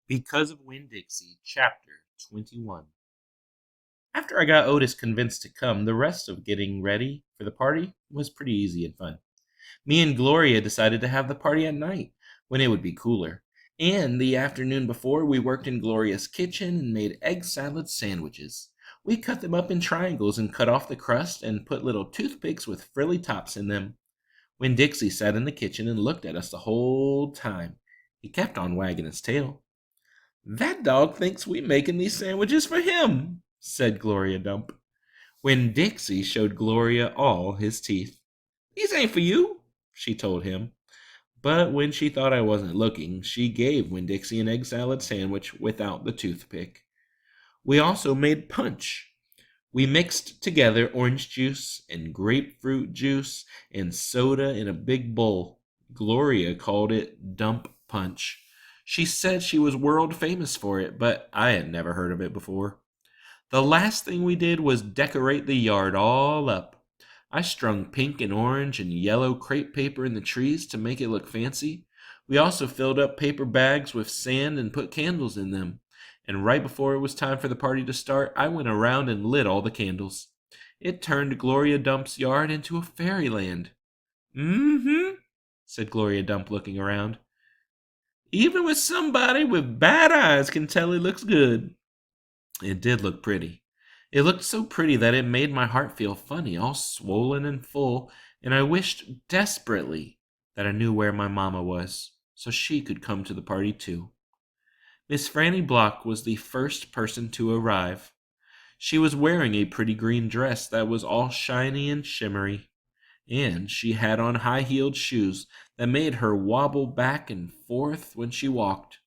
Because of Winn Dixie, Chapter 21. After I got Otis convinced to come, the rest of getting ready for the party was pretty easy and fun. Me and Gloria decided to have the party at night, when it would be cooler. And the afternoon before, we worked in Gloria's kitchen and made egg salad sandwiches. We cut them up in triangles and cut off the crust and put little toothpicks with frilly tops in them. When Dixie sat in the kitchen and looked at us the whole time, he kept on wagging his tail. "That dog thinks we making these sandwiches for him," said Gloria Dump. When Dixie showed Gloria all his teeth. "These ain't for you," she told him. But when she thought I wasn't looking, she gave Winn Dixie an egg salad sandwich without the toothpick. We also made punch. We mixed together orange juice and grapefruit juice and soda in a big bowl. Gloria called it dump punch. She said she was world famous for it, but I had never heard of it before. The last thing we did was decorate the yard all up. I strung pink and orange and yellow crepe paper in the trees to make it look fancy. We also filled up paper bags with sand and put candles in them. And right before it was time for the party to start, I went around and lit all the candles. It turned Gloria Dump's yard into a fairyland. "Mm-hmm," said Gloria Dump, looking around. "Even with somebody with bad eyes can tell it looks good." It did look pretty. It looked so pretty that it made my heart feel funny, all swollen and full, and I wished desperately that I knew where my mamma was, so she could come to the party too. Miss Franny Block was the first person to arrive. She was wearing a pretty green dress that was all shiny and shimmery, and she had on high-heeled shoes that made her wobble back and forth when she walked.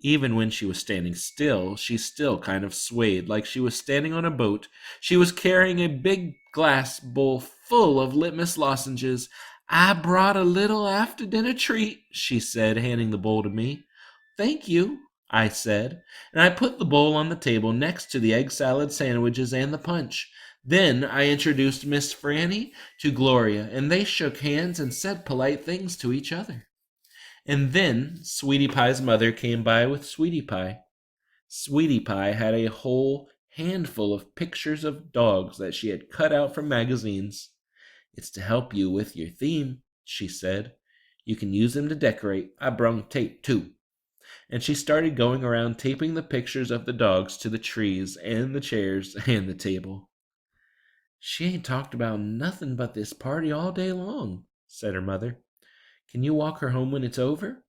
Even when she was standing still, she still kind of swayed like she was standing on a boat. She was carrying a big glass bowl full of litmus lozenges. "I brought a little after-dinner treat," she said, handing the bowl to me. "Thank you," I said, and I put the bowl on the table next to the egg salad sandwiches and the punch. Then I introduced Miss Franny to Gloria, and they shook hands and said polite things to each other. And then Sweetie Pie's mother came by with Sweetie Pie. Sweetie Pie had a whole handful of pictures of dogs that she had cut out from magazines. "It's to help you with your theme," she said. "You can use them to decorate. I brung tape, too." And she started going around taping the pictures of the dogs to the trees and the chairs and the table. "She ain't talked about nothing but this party all day long," said her mother. "Can you walk her home when it's over?"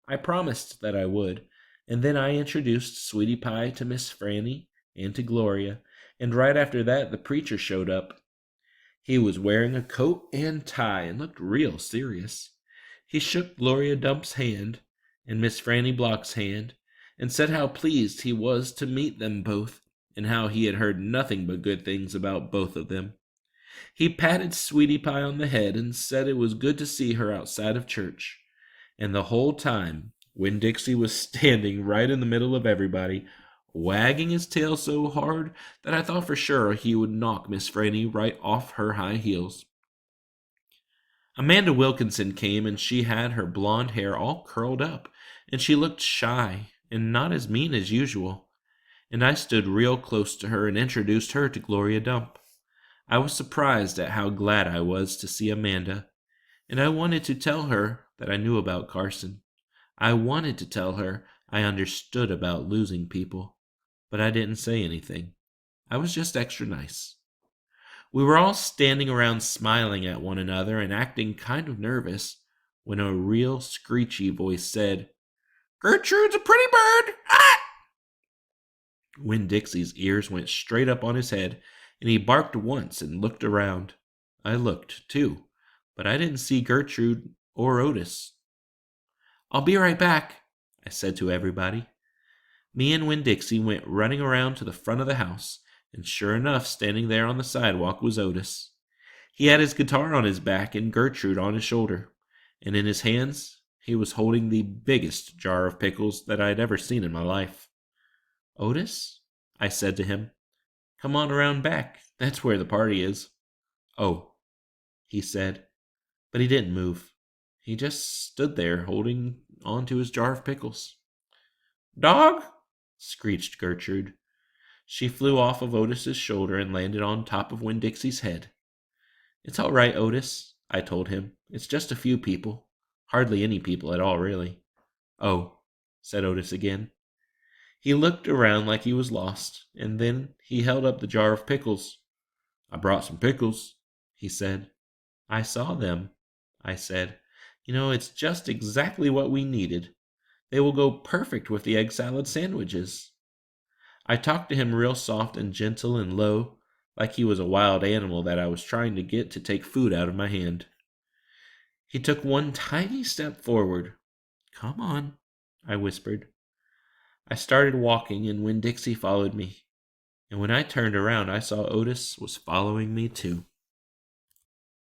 I promised that I would, and then I introduced Sweetie Pie to Miss Franny and to Gloria, and right after that the preacher showed up. He was wearing a coat and tie and looked real serious. He shook Gloria Dump's hand and Miss Franny Block's hand, and said how pleased he was to meet them both, and how he had heard nothing but good things about both of them. He patted Sweetie Pie on the head and said it was good to see her outside of church. And the whole time, Winn Dixie was standing right in the middle of everybody, wagging his tail so hard that I thought for sure he would knock Miss Franny right off her high heels. Amanda Wilkinson came, and she had her blonde hair all curled up, and she looked shy and not as mean as usual. And I stood real close to her and introduced her to Gloria Dump. I was surprised at how glad I was to see Amanda, and I wanted to tell her that I knew about Carson. I wanted to tell her I understood about losing people, but I didn't say anything. I was just extra nice. We were all standing around smiling at one another and acting kind of nervous when a real screechy voice said, "Gertrude's a pretty bird! Ah!" Winn Dixie's ears went straight up on his head, and he barked once and looked around. I looked, too, but I didn't see Gertrude or Otis. "I'll be right back," I said to everybody. Me and Winn Dixie went running around to the front of the house, and sure enough, standing there on the sidewalk was Otis. He had his guitar on his back and Gertrude on his shoulder, and in his hands he was holding the biggest jar of pickles that I had ever seen in my life. "Otis," I said to him, "come on around back. That's where the party is." "Oh," he said, but he didn't move. He just stood there holding on to his jar of pickles. Dog? Screeched Gertrude. She flew off of Otis's shoulder and landed on top of Winn Dixie's head. It's all right, Otis, I told him. It's just a few people. Hardly any people at all, really. Oh, said Otis again. He looked around like he was lost, and then he held up the jar of pickles. I brought some pickles, he said. I saw them, I said. You know, it's just exactly what we needed. They will go perfect with the egg salad sandwiches. I talked to him real soft and gentle and low, like he was a wild animal that I was trying to get to take food out of my hand. He took one tiny step forward. Come on, I whispered. I started walking, and Winn Dixie followed me. And when I turned around, I saw Otis was following me too.